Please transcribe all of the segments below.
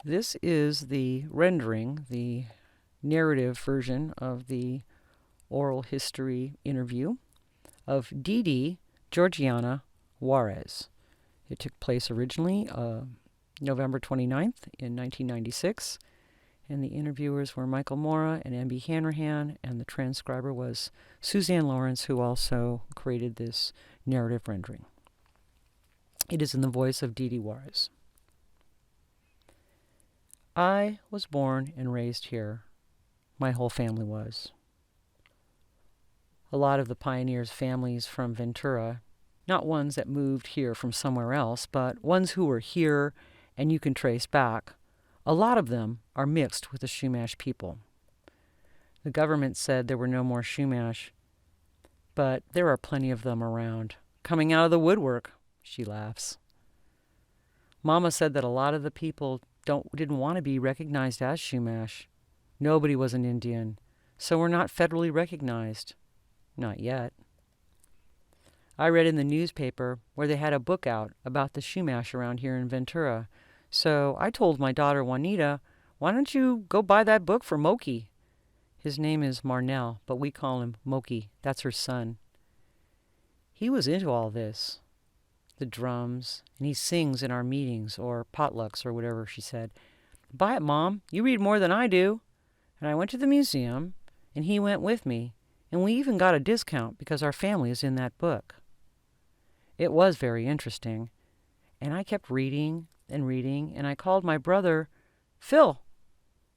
This is the rendering, the narrative version of the oral history interview of Dee Dee Georgiana Juarez. It took place originally November 29th in 1996, and the interviewers were Michael Mora and M.B. Hanrahan, and the transcriber was Suzanne Lawrence, who also created this narrative rendering. It is in the voice of Dee Dee Juarez. I was born and raised here. My whole family was. A lot of the pioneers' families from Ventura, not ones that moved here from somewhere else, but ones who were here and you can trace back, a lot of them are mixed with the Chumash people. The government said there were no more Chumash, but there are plenty of them around, coming out of the woodwork, she laughs. Mama said that a lot of the people didn't want to be recognized as Chumash. Nobody was an Indian, so we're not federally recognized. Not yet. I read in the newspaper where they had a book out about the Chumash around here in Ventura, so I told my daughter Juanita, why don't you go buy that book for Moki? His name is Marnell, but we call him Moki. That's her son. He was into all this, the drums, and he sings in our meetings or potlucks or whatever, she said. Buy it, Mom. You read more than I do. And I went to the museum, and he went with me, and we even got a discount because our family is in that book. It was very interesting, and I kept reading, and I called my brother, Phil,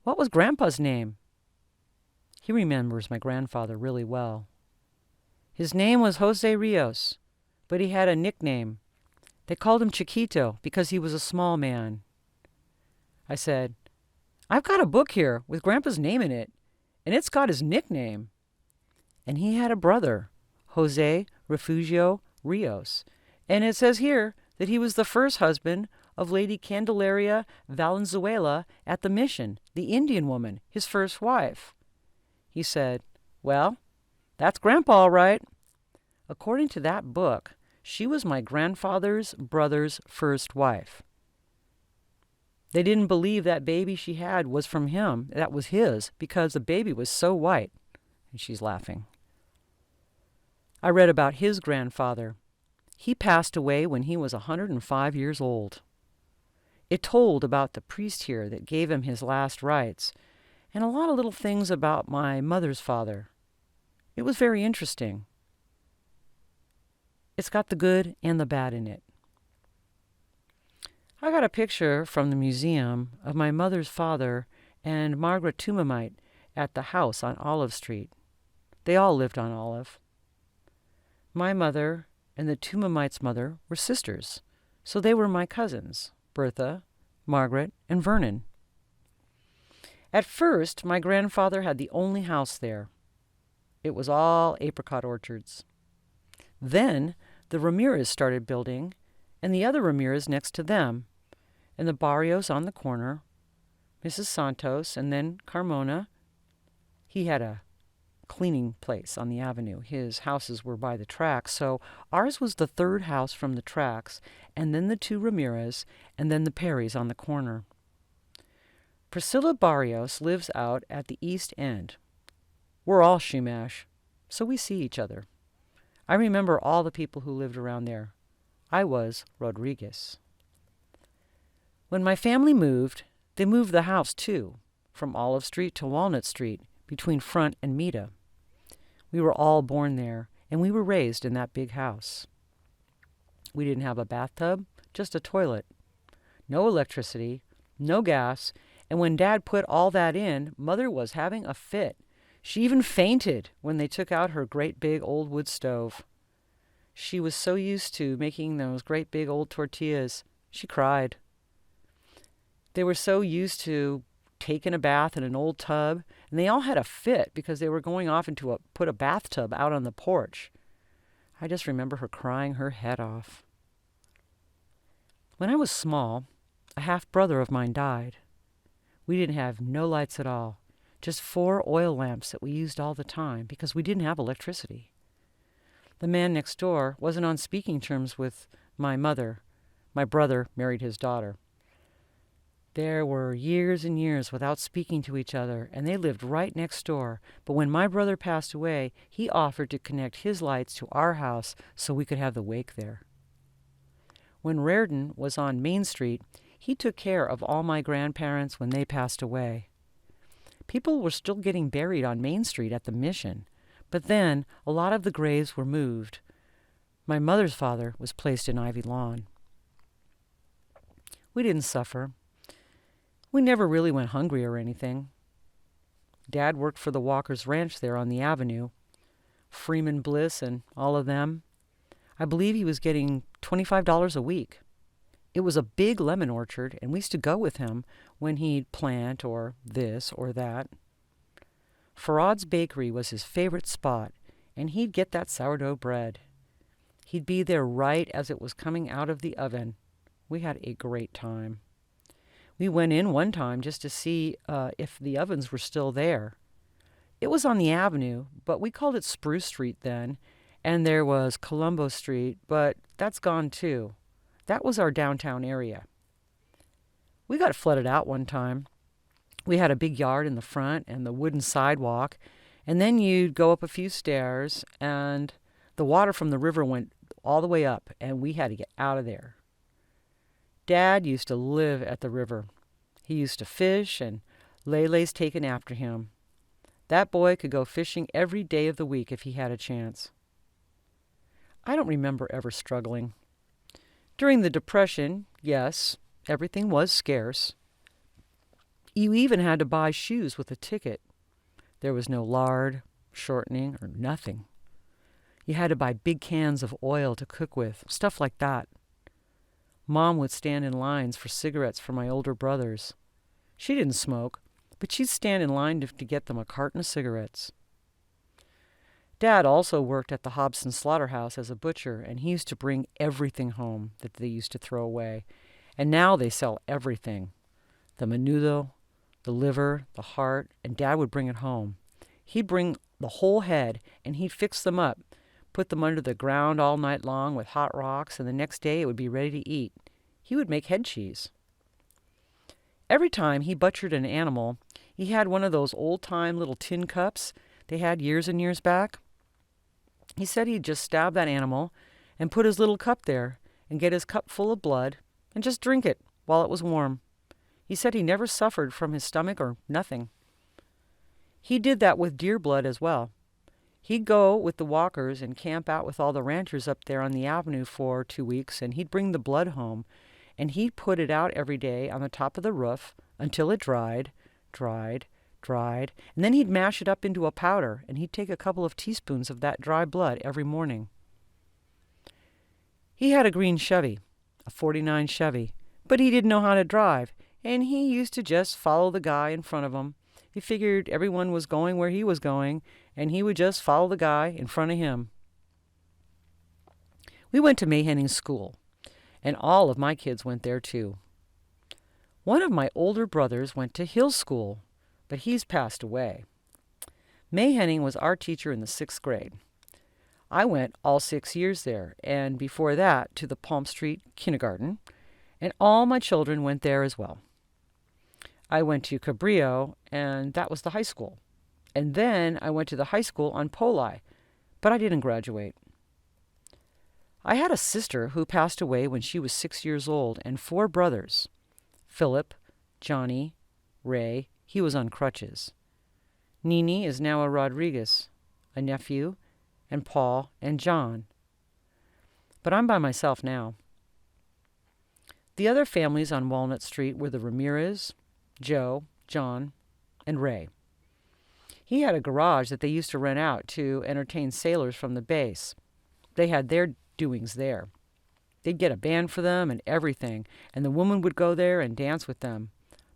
what was Grandpa's name? He remembers my grandfather really well. His name was Jose Rios, but he had a nickname. They called him Chiquito because he was a small man. I said, I've got a book here with Grandpa's name in it, and it's got his nickname. And he had a brother, Jose Refugio Rios, and it says here that he was the first husband of Lady Candelaria Valenzuela at the mission, the Indian woman, his first wife. He said, well, that's Grandpa all right. According to that book, she was my grandfather's brother's first wife. They didn't believe that baby she had was from him, that was his, because the baby was so white. And she's laughing. I read about his grandfather. He passed away when he was 105 years old. It told about the priest here that gave him his last rites, and a lot of little things about my mother's father. It was very interesting. It's got the good and the bad in it. I got a picture from the museum of my mother's father and Margaret Tumamite at the house on Olive Street. They all lived on Olive. My mother and the Tumamite's mother were sisters, so they were my cousins, Bertha, Margaret, and Vernon. At first, my grandfather had the only house there. It was all apricot orchards. Then the Ramirez started building, and the other Ramirez next to them, and the Barrios on the corner, Mrs. Santos, and then Carmona. He had a cleaning place on the avenue. His houses were by the tracks, so ours was the third house from the tracks, and then the two Ramirez, and then the Perrys on the corner. Priscilla Barrios lives out at the east end. We're all Chumash, so we see each other. I remember all the people who lived around there. I was Rodriguez. When my family moved, they moved the house too, from Olive Street to Walnut Street, between Front and Mita. We were all born there, and we were raised in that big house. We didn't have a bathtub, just a toilet. No electricity, no gas, and when Dad put all that in, Mother was having a fit. She even fainted when they took out her great big old wood stove. She was so used to making those great big old tortillas, she cried. They were so used to taking a bath in an old tub, and they all had a fit because they were going off into put a bathtub out on the porch. I just remember her crying her head off. When I was small, a half-brother of mine died. We didn't have no lights at all, just 4 oil lamps that we used all the time because we didn't have electricity. The man next door wasn't on speaking terms with my mother. My brother married his daughter. There were years and years without speaking to each other, and they lived right next door. But when my brother passed away, he offered to connect his lights to our house so we could have the wake there. When Raritan was on Main Street, he took care of all my grandparents when they passed away. People were still getting buried on Main Street at the Mission, but then a lot of the graves were moved. My mother's father was placed in Ivy Lawn. We didn't suffer. We never really went hungry or anything. Dad worked for the Walkers' Ranch there on the avenue. Freeman Bliss and all of them. I believe he was getting $25 a week. It was a big lemon orchard, and we used to go with him when he'd plant or this or that. Farad's Bakery was his favorite spot, and he'd get that sourdough bread. He'd be there right as it was coming out of the oven. We had a great time. We went in one time just to see if the ovens were still there. It was on the avenue, but we called it Spruce Street then, and there was Colombo Street, but that's gone too. That was our downtown area. We got flooded out one time. We had a big yard in the front and the wooden sidewalk, and then you'd go up a few stairs, and the water from the river went all the way up, and we had to get out of there. Dad used to live at the river. He used to fish, and Lele's taken after him. That boy could go fishing every day of the week if he had a chance. I don't remember ever struggling. During the Depression, yes, everything was scarce. You even had to buy shoes with a ticket. There was no lard, shortening, or nothing. You had to buy big cans of oil to cook with, stuff like that. Mom would stand in lines for cigarettes for my older brothers. She didn't smoke, but she'd stand in line to get them a carton of cigarettes. Dad also worked at the Hobson Slaughterhouse as a butcher, and he used to bring everything home that they used to throw away. And now they sell everything. The menudo, the liver, the heart, and Dad would bring it home. He'd bring the whole head, and he'd fix them up, put them under the ground all night long with hot rocks, and the next day it would be ready to eat. He would make head cheese. Every time he butchered an animal, he had one of those old-time little tin cups they had years and years back. He said he'd just stab that animal and put his little cup there and get his cup full of blood and just drink it while it was warm. He said he never suffered from his stomach or nothing. He did that with deer blood as well. He'd go with the Walkers and camp out with all the ranchers up there on the avenue for 2 weeks, and he'd bring the blood home, and he'd put it out every day on the top of the roof until it dried, and then he'd mash it up into a powder, and he'd take a couple of teaspoons of that dry blood every morning. He had a green Chevy, a '49 Chevy, but he didn't know how to drive, and he used to just follow the guy in front of him. He figured everyone was going where he was going, and he would just follow the guy in front of him. We went to Mayhenning's school, and all of my kids went there too. One of my older brothers went to Hill School, but he's passed away. Mayhenning was our teacher in the 6th grade. I went all 6 years there, and before that to the Palm Street Kindergarten, and all my children went there as well. I went to Cabrillo, and that was the high school. And then I went to the high school on Poli, but I didn't graduate. I had a sister who passed away when she was 6 years old, and 4 brothers. Philip, Johnny, Ray, he was on crutches. Nini is now a Rodriguez, a nephew, and Paul and John. But I'm by myself now. The other families on Walnut Street were the Ramirez, Joe, John, and Ray. He had a garage that they used to rent out to entertain sailors from the base. They had their doings there. They'd get a band for them and everything, and the woman would go there and dance with them,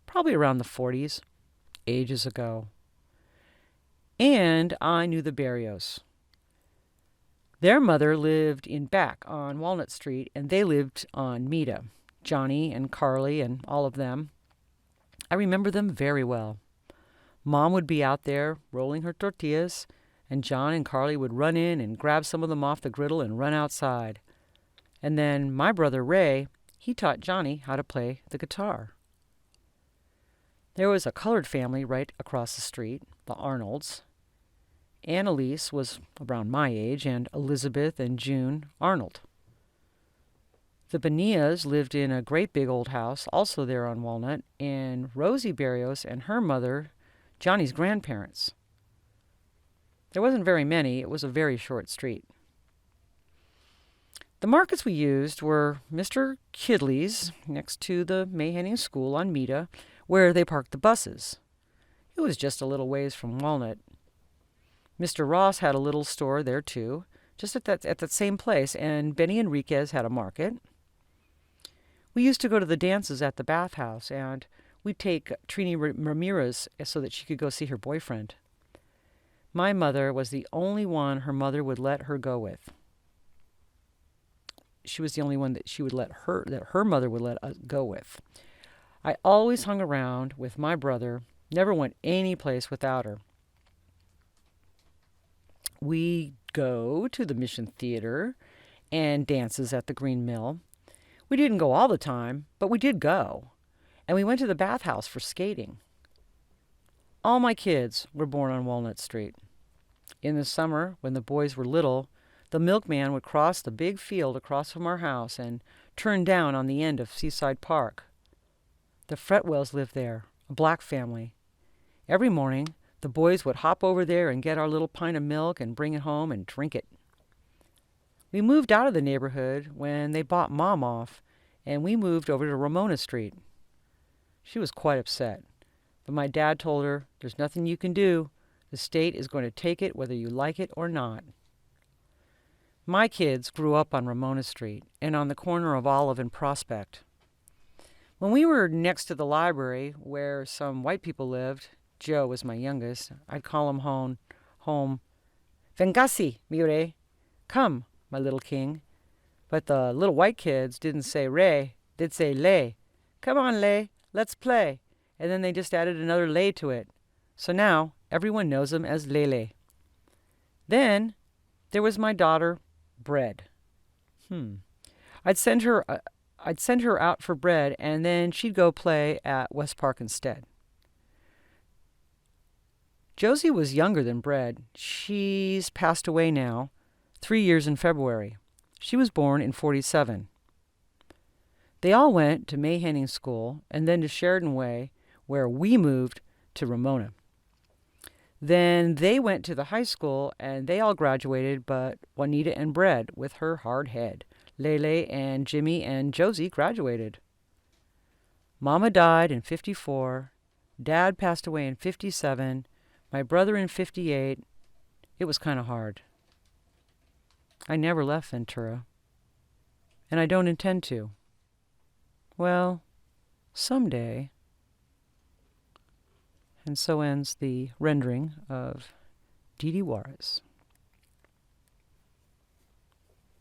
probably around the 40s, ages ago. And I knew the Barrios. Their mother lived in back on Walnut Street, and they lived on Mita, Johnny and Carly and all of them. I remember them very well. Mom would be out there rolling her tortillas, and John and Carly would run in and grab some of them off the griddle and run outside. And then my brother Ray, he taught Johnny how to play the guitar. There was a colored family right across the street, the Arnolds. Annalise was around my age, and Elizabeth and June Arnold. The Benias lived in a great big old house, also there on Walnut, and Rosie Berrios and her mother, Johnny's grandparents. There wasn't very many. It was a very short street. The markets we used were Mr. Kidley's, next to the Mayhenning School on Meta, where they parked the buses. It was just a little ways from Walnut. Mr. Ross had a little store there, too, just at that same place, and Benny Enriquez had a market. We used to go to the dances at the bathhouse, and we'd take Trini Ramirez so that she could go see her boyfriend. My mother was the only one her mother would let her go with. She was the only one that her mother would let us go with. I always hung around with my brother, never went any place without her. We go to the Mission Theater and dances at the Green Mill. We didn't go all the time, but we did go. And we went to the bathhouse for skating. All my kids were born on Walnut Street. In the summer, when the boys were little, the milkman would cross the big field across from our house and turn down on the end of Seaside Park. The Fretwells lived there, a black family. Every morning, the boys would hop over there and get our little pint of milk and bring it home and drink it. We moved out of the neighborhood when they bought Mom off, and we moved over to Ramona Street. She was quite upset, but my dad told her, "There's nothing you can do. The state is going to take it whether you like it or not." My kids grew up on Ramona Street and on the corner of Olive and Prospect. When we were next to the library where some white people lived, Joe was my youngest, I'd call him home, "Vengasi, mi rey. Come, my little king." But the little white kids didn't say "re," they'd say "le." "Come on, le, let's play." And then they just added another le to it. So now everyone knows him as Lele. Then there was my daughter, Bread. I'd send her out for bread, and then she'd go play at West Park instead. Josie was younger than Bread. She's passed away now, 3 years in February. She was born in 1947. They all went to Mayhenning School and then to Sheridan Way, where we moved to Ramona. Then they went to the high school and they all graduated, but Juanita and Bread, with her hard head. Lele and Jimmy and Josie graduated. Mama died in 1954. Dad passed away in 1957. My brother in 1958. It was kind of hard. I never left Ventura. And I don't intend to. Well, someday. And so ends the rendering of Dee Dee Juarez.